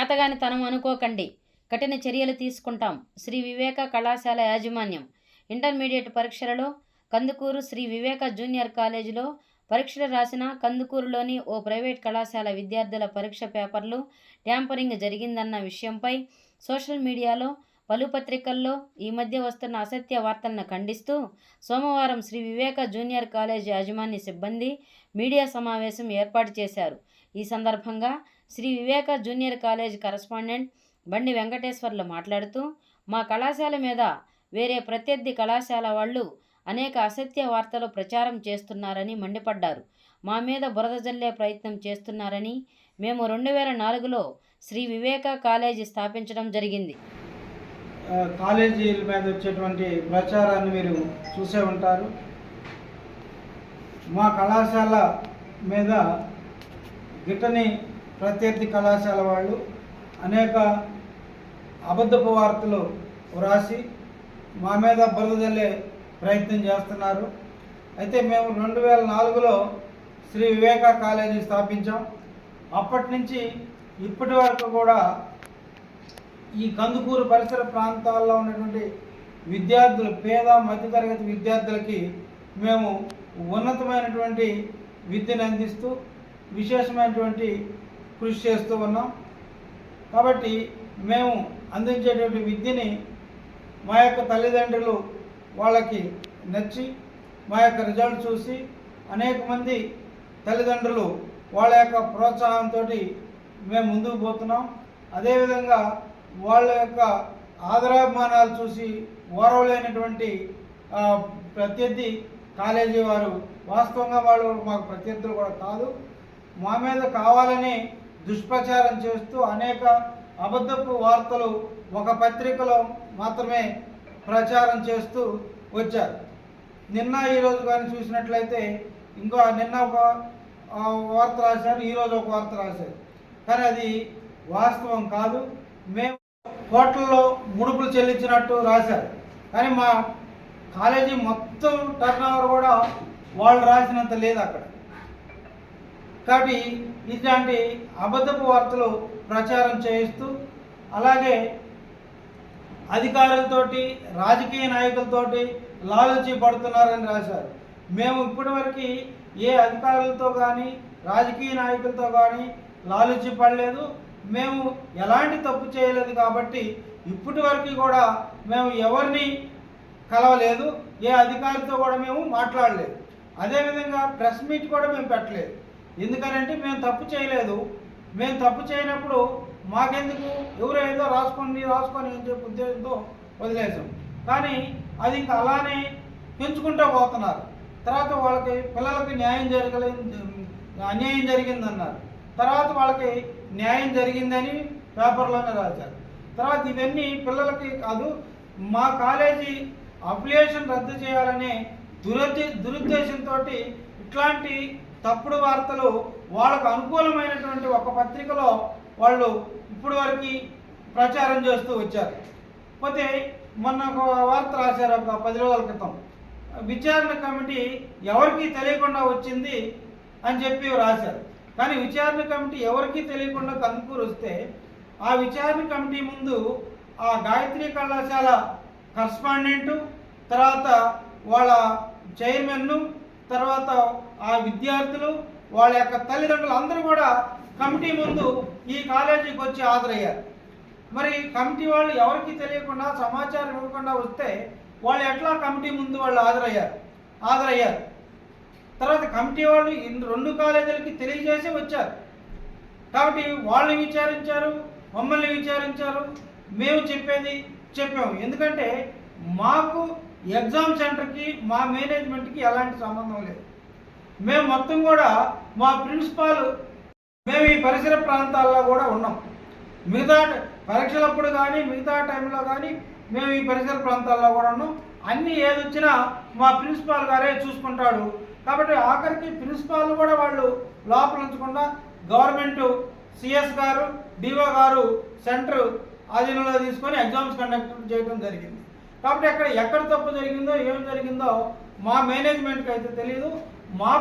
చేతగానితనం అనుకోకండి, కఠిన చర్యలు తీసుకుంటాం. శ్రీ వివేక కళాశాల యాజమాన్యం ఇంటర్మీడియట్ పరీక్షలలో కందుకూరు శ్రీ వివేక జూనియర్ కాలేజీలో పరీక్షలు రాసిన కందుకూరులోని ఓ ప్రైవేట్ కళాశాల విద్యార్థుల పరీక్ష పేపర్లు ట్యాంపరింగ్ జరిగిందన్న విషయంపై సోషల్ మీడియాలో పలు పత్రికల్లో ఈ మధ్య వస్తున్న అసత్య వార్తలను ఖండిస్తూ సోమవారం శ్రీ వివేక జూనియర్ కాలేజ్ యాజమాన్య సిబ్బంది మీడియా సమావేశం ఏర్పాటు చేశారు. ఈ సందర్భంగా శ్రీ వివేక జూనియర్ కాలేజ్ కరస్పాండెంట్ బండి వెంకటేశ్వర్లు మాట్లాడుతూ, మా కళాశాల మీద వేరే ప్రత్యర్థి కళాశాల వాళ్ళు అనేక అసత్య వార్తలు ప్రచారం చేస్తున్నారని మండిపడ్డారు. మా మీద బురద జల్లే ప్రయత్నం చేస్తున్నారని, మేము 2004లో శ్రీ వివేక కాలేజీ స్థాపించడం జరిగింది. కాలేజీల మీద వచ్చేటువంటి ప్రచారాన్ని మీరు చూసే ఉంటారు. మా కళాశాల మీద గిట్టని ప్రత్యర్థి కళాశాల వాళ్ళు అనేక అబద్ధపు వార్తలు వ్రాసి మా మీద బురద జల్లే ప్రయత్నం చేస్తున్నారు. అయితే మేము 2004లో శ్రీ వివేక కాలేజీ స్థాపించాం. అప్పటి నుంచి ఇప్పటి వరకు కూడా ఈ కందుకూరు పరిసర ప్రాంతాల్లో ఉన్నటువంటి విద్యార్థులు, పేద మధ్యతరగతి విద్యార్థులకి మేము ఉన్నతమైనటువంటి విద్యను అందిస్తూ విశేషమైనటువంటి కృషి చేస్తూ ఉన్నాం. కాబట్టి మేము అందించేటువంటి విద్యని మా యొక్క తల్లిదండ్రులు వాళ్ళకి నచ్చి మా యొక్క రిజల్ట్ చూసి అనేక మంది తల్లిదండ్రులు వాళ్ళ యొక్క ప్రోత్సాహంతో మేము ముందుకు పోతున్నాం. అదేవిధంగా వాళ్ళ యొక్క ఆదరాభిమానాలు చూసి ఓరవలేనటువంటి ప్రత్యర్థి కాలేజీ వారు, వాస్తవంగా వాళ్ళు మాకు ప్రత్యర్థులు కూడా కాదు, మా మీద కావాలని దుష్ప్రచారం చేస్తూ అనేక అబద్ధపు వార్తలు ఒక పత్రికలో మాత్రమే ప్రచారం చేస్తూ వచ్చారు. నిన్న ఈరోజు కానీ చూసినట్లయితే నిన్న ఒక వార్త రాశారు, ఈరోజు ఒక వార్త రాశారు. కానీ అది వాస్తవం కాదు. మేము కోట్లలో ముడుపులు చెల్లించినట్టు రాశారు. కానీ మా కాలేజీ మొత్తం టర్నోవర్ కూడా వాళ్ళు రాసినంత లేదు అక్కడ. కాబట్టి ఇట్లాంటి అబద్ధపు వార్తలు ప్రచారం చేయిస్తూ, అలాగే అధికారులతోటి రాజకీయ నాయకులతోటి లాలూచి పడుతున్నారని రాశారు. మేము ఇప్పటివరకు ఏ అధికారులతో కానీ రాజకీయ నాయకులతో కానీ లాలూచి పడలేదు. మేము ఎలాంటి తప్పు చేయలేదు. కాబట్టి ఇప్పటి వరకు కూడా మేము ఎవరిని కలవలేదు, ఏ అధికారితో కూడా మేము మాట్లాడలేదు. అదేవిధంగా ప్రెస్ మీట్ కూడా మేము పెట్టలేదు. ఎందుకనంటే మేము తప్పు చేయలేదు. మేము తప్పు చేయనప్పుడు మాకెందుకు, ఎవరో ఏదో రాసుకొని అని చెప్పి ఉద్దేశంతో వదిలేసాం. కానీ అది ఇంకా అలానే పెంచుకుంటూ పోతున్నారు. తర్వాత వాళ్ళకి పిల్లలకి అన్యాయం జరిగిందన్నారు. తర్వాత వాళ్ళకి న్యాయం జరిగిందని పేపర్లోనే రాశారు. తర్వాత ఇవన్నీ పిల్లలకి కాదు, మా కాలేజీ అఫిలియేషన్ రద్దు చేయాలనే దురుద్దేశంతో ఇట్లాంటి తప్పుడు వార్తలు వాళ్ళకు అనుకూలమైనటువంటి ఒక పత్రికలో వాళ్ళు ఇప్పుడు వరకు ప్రచారం చేస్తూ వచ్చారు. పోతే మొన్న ఒక వార్త రాశారు ఒక 10 రోజుల క్రితం, విచారణ కమిటీ ఎవరికీ తెలియకుండా వచ్చింది అని చెప్పి రాశారు. కానీ విచారణ కమిటీ ఎవరికీ తెలియకుండా కందుకూరు వస్తే ఆ విచారణ కమిటీ ముందు ఆ గాయత్రి కళాశాల కరస్పాండెంటు, తర్వాత వాళ్ళ చైర్మన్ను, తర్వాత ఆ విద్యార్థులు, వాళ్ళ యొక్క తల్లిదండ్రులు అందరూ కూడా కమిటీ ముందు ఈ కాలేజీకి వచ్చి హాజరయ్యారు. మరి కమిటీ వాళ్ళు ఎవరికి తెలియకుండా సమాచారం ఇవ్వకుండా వస్తే వాళ్ళు ఎట్లా కమిటీ ముందు వాళ్ళు హాజరయ్యారు. తర్వాత కమిటీ వాళ్ళు 2 కాలేజీలకి తెలియజేసి వచ్చారు. కాబట్టి వాళ్ళని విచారించారు, మమ్మల్ని విచారించారు, మేము చెప్పాము. ఎందుకంటే మాకు ఎగ్జామ్ సెంటర్కి మా మేనేజ్మెంట్కి ఎలాంటి సంబంధం లేదు. మేము మొత్తం కూడా మా ప్రిన్సిపాల్, మేము ఈ పరిసర ప్రాంతాల్లో కూడా ఉన్నాం. మిగతా పరీక్షలప్పుడు కానీ మిగతా టైంలో కానీ మేము ఈ పరిసర ప్రాంతాల్లో కూడా ఉన్నాం. అన్నీ ఏదొచ్చినా మా ప్రిన్సిపాల్ గారే చూసుకుంటాడు. కాబట్టి ఆఖరికి ప్రిన్సిపాల్ కూడా వాళ్ళు లోపల ఉంచకుండా గవర్నమెంట్ సిఎస్ గారు, డిఓ గారు సెంటర్ ఆధీనంలో తీసుకొని ఎగ్జామ్స్ కండక్ట్ చేయడం జరిగింది. కాబట్టి ఎక్కడ తప్పు జరిగిందో ఏం జరిగిందో మా మేనేజ్మెంట్కి అయితే తెలియదు. మా